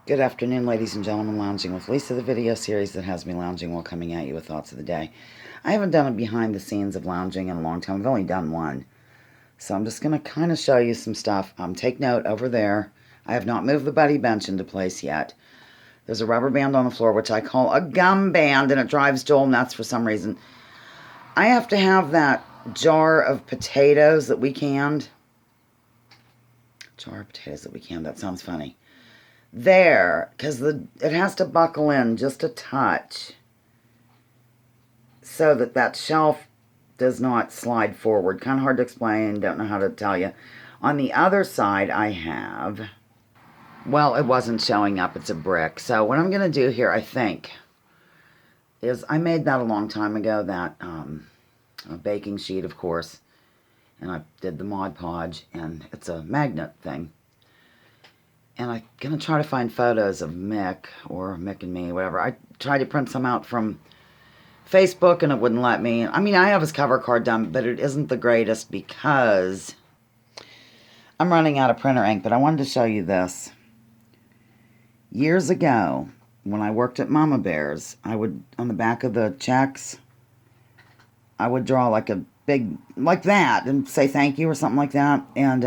Good afternoon, ladies and gentlemen. Lounging with Lisa, the video series that has me lounging while coming at you with thoughts of the day. I haven't done a behind the scenes of lounging in a long time. I've only done one. So I'm just going to kind of show you some stuff. Take note over there. I have not moved the buddy bench into place yet. There's a rubber band on the floor, which I call a gum band, and it drives Joel nuts for some reason. I have to have that jar of potatoes that we canned. That sounds funny. There, because it has to buckle in just a touch so that shelf does not slide forward. Kind of hard to explain, don't know how to tell you. On the other side, I have, well, it wasn't showing up, it's a brick. So what I'm going to do here, I think, is I made that a long time ago, that a baking sheet, of course, and I did the Mod Podge, and it's a magnet thing. And I'm going to try to find photos of Mick, or Mick and me, whatever. I tried to print some out from Facebook, and it wouldn't let me. I mean, I have his cover card done, but it isn't the greatest because I'm running out of printer ink. But I wanted to show you this. Years ago, when I worked at Mama Bear's, I would, on the back of the checks, I would draw like a big, like that, and say thank you or something like that. And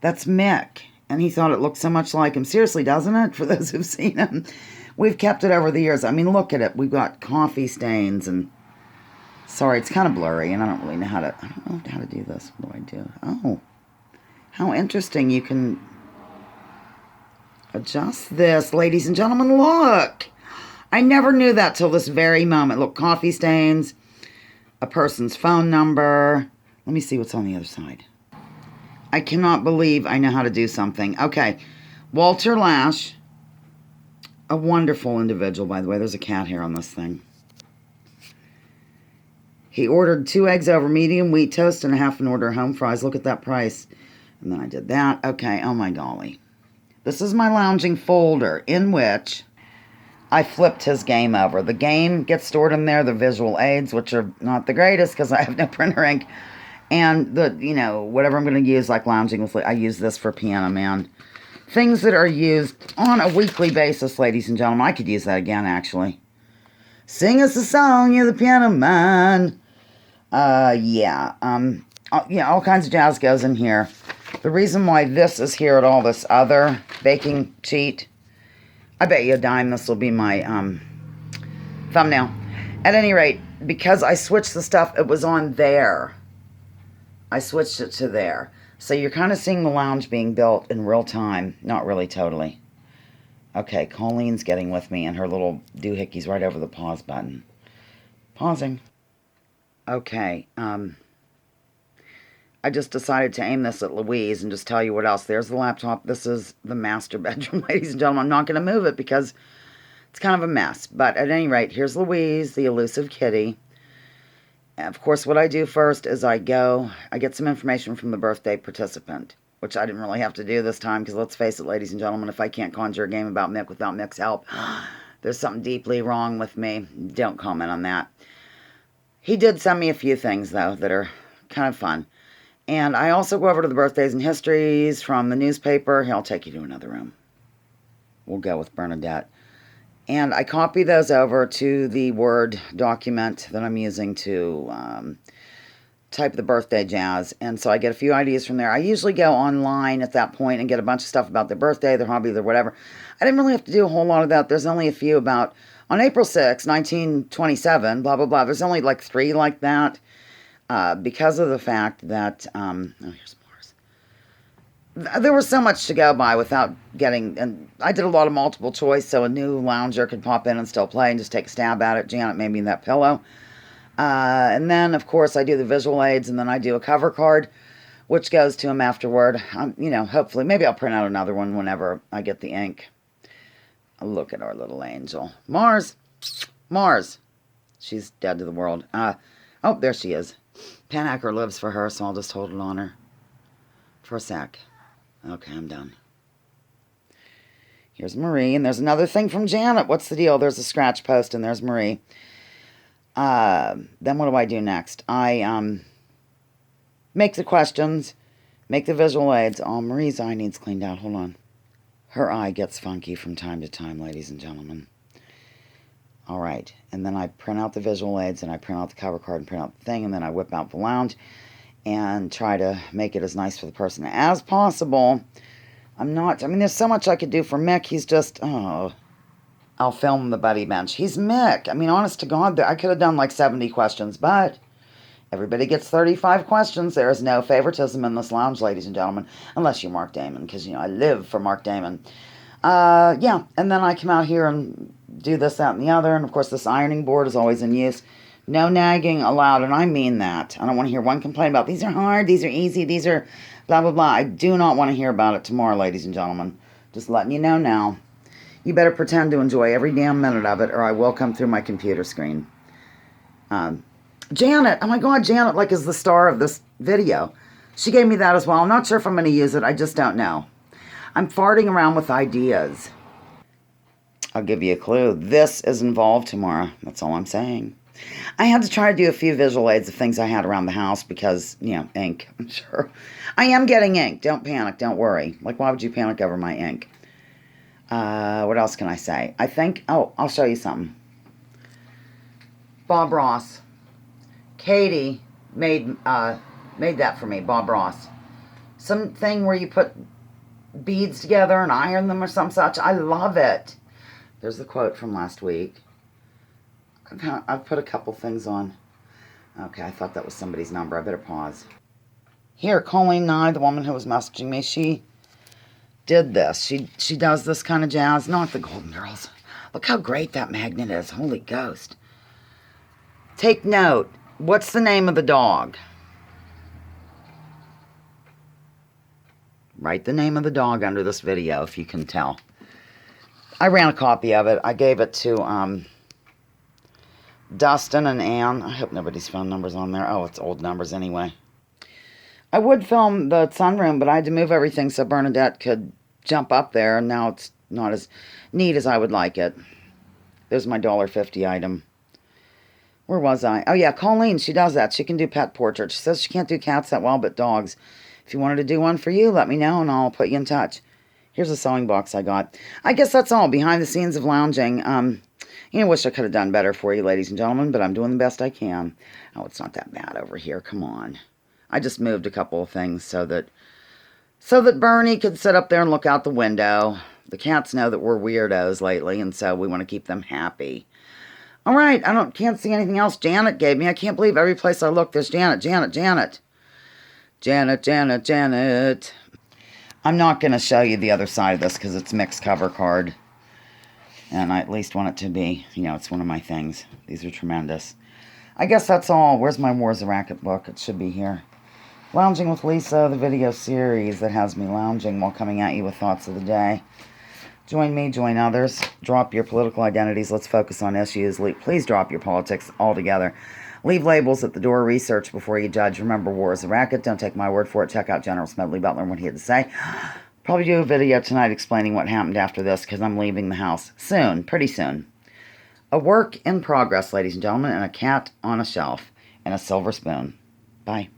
that's Mick. And he thought it looked so much like him. Seriously, doesn't it? For those who've seen him. We've kept it over the years. I mean, look at it. We've got coffee stains and... Sorry, it's kind of blurry, and I don't really know how to... I don't know how to do this. What do I do? Oh. How interesting. You can adjust this. Ladies and gentlemen, look! I never knew that till this very moment. Look, coffee stains. A person's phone number. Let me see what's on the other side. I cannot believe I know how to do something. Okay, Walter Lash, a wonderful individual, by the way. There's a cat hair on this thing. He ordered 2 eggs over medium, wheat toast, and a half an order of home fries. Look at that price. And then I did that. Okay, oh my golly. This is my lounging folder in which I flipped his game over. The game gets stored in there, the visual aids, which are not the greatest because I have no printer ink. And whatever I'm going to use, like lounging with, I use this for Piano Man. Things that are used on a weekly basis, ladies and gentlemen. I could use that again, actually. Sing us a song, you're the Piano Man. All kinds of jazz goes in here. The reason why this is here at all, this other baking sheet, I bet you a dime this will be my thumbnail. At any rate, because I switched the stuff, it was on there. I switched it to there. So you're kind of seeing the lounge being built in real time. Not really, totally. Okay, Colleen's getting with me, and her little doohickey's right over the pause button. Pausing. Okay, I just decided to aim this at Louise and just tell you what else. There's the laptop. This is the master bedroom, ladies and gentlemen. I'm not going to move it because it's kind of a mess. But at any rate, here's Louise, the elusive kitty. Of course, what I do first is I get some information from the birthday participant, which I didn't really have to do this time because let's face it, ladies and gentlemen, if I can't conjure a game about Mick without Mick's help, there's something deeply wrong with me. Don't comment on that. He did send me a few things, though, that are kind of fun. And I also go over to the birthdays and histories from the newspaper. Here, I'll take you to another room. We'll go with Bernadette. And I copy those over to the Word document that I'm using to type the birthday jazz. And so I get a few ideas from there. I usually go online at that point and get a bunch of stuff about their birthday, their hobby, their whatever. I didn't really have to do a whole lot of that. There's only a few about, on April 6, 1927, blah, blah, blah. There's only like 3 like that because of the fact that, here's there was so much to go by without getting, and I did a lot of multiple choice, so a new lounger could pop in and still play and just take a stab at it. Janet made me that pillow. And then, of course, I do the visual aids, and then I do a cover card, which goes to him afterward. Hopefully, maybe I'll print out another one whenever I get the ink. Look at our little angel. Mars. She's dead to the world. Oh, there she is. Panacker lives for her, so I'll just hold it on her for a sec. Okay, I'm done. Here's Marie, and there's another thing from Janet. What's the deal? There's a scratch post, and there's Marie. Then what do I do next? I make the questions, make the visual aids. Oh, Marie's eye needs cleaned out. Hold on. Her eye gets funky from time to time, ladies and gentlemen. All right, and then I print out the visual aids, and I print out the cover card and print out the thing, and then I whip out the lounge and try to make it as nice for the person as possible. There's so much I could do for Mick. He's just, I'll film the buddy bench. He's Mick. Honest to God, I could have done like 70 questions, but everybody gets 35 questions. There is no favoritism in this lounge, ladies and gentlemen, unless you're Mark Damon, because, I live for Mark Damon. Yeah, and then I come out here and do this, that, and the other, and of course this ironing board is always in use. No nagging allowed, and I mean that. I don't want to hear one complaint about, these are hard, these are easy, these are blah, blah, blah. I do not want to hear about it tomorrow, ladies and gentlemen. Just letting you know now. You better pretend to enjoy every damn minute of it, or I will come through my computer screen. Janet, oh my God, Janet, is the star of this video. She gave me that as well. I'm not sure if I'm going to use it. I just don't know. I'm farting around with ideas. I'll give you a clue. This is involved tomorrow. That's all I'm saying. I had to try to do a few visual aids of things I had around the house because, ink, I'm sure. I am getting ink. Don't panic. Don't worry. Why would you panic over my ink? What else can I say? I'll show you something. Bob Ross. Katie made that for me, Bob Ross. Something where you put beads together and iron them or some such. I love it. There's the quote from last week. I've put a couple things on. Okay, I thought that was somebody's number. I better pause. Here, Colleen Nye, the woman who was messaging me, she did this. She does this kind of jazz. Not the Golden Girls. Look how great that magnet is. Holy Ghost. Take note. What's the name of the dog? Write the name of the dog under this video if you can tell. I ran a copy of it. I gave it to Dustin and Ann. I hope nobody's phone number's on there. Oh, it's old numbers anyway. I would film the sunroom, but I had to move everything so Bernadette could jump up there, and now it's not as neat as I would like it. There's my $1.50 item. Where was I? Oh, yeah, Colleen, she does that. She can do pet portraits. She says she can't do cats that well, but dogs. If you wanted to do one for you, let me know, and I'll put you in touch. Here's a sewing box I got. I guess that's all. Behind the scenes of lounging. Wish I could have done better for you, ladies and gentlemen, but I'm doing the best I can. Oh, it's not that bad over here. Come on. I just moved a couple of things so that Bernie could sit up there and look out the window. The cats know that we're weirdos lately, and so we want to keep them happy. All right, can't see anything else Janet gave me. I can't believe every place I look, there's Janet, Janet, Janet. Janet, Janet, Janet. I'm not going to show you the other side of this because it's mixed cover card. And I at least want it to be, it's one of my things. These are tremendous. I guess that's all. Where's my Wars of Racket book? It should be here. Lounging with Lisa, the video series that has me lounging while coming at you with thoughts of the day. Join me, join others. Drop your political identities. Let's focus on issues. Please drop your politics altogether. Leave labels at the door. Research before you judge. Remember, war is a racket. Don't take my word for it. Check out General Smedley Butler and what he had to say. Probably do a video tonight explaining what happened after this because I'm leaving the house soon, pretty soon. A work in progress, ladies and gentlemen, and a cat on a shelf and a silver spoon. Bye.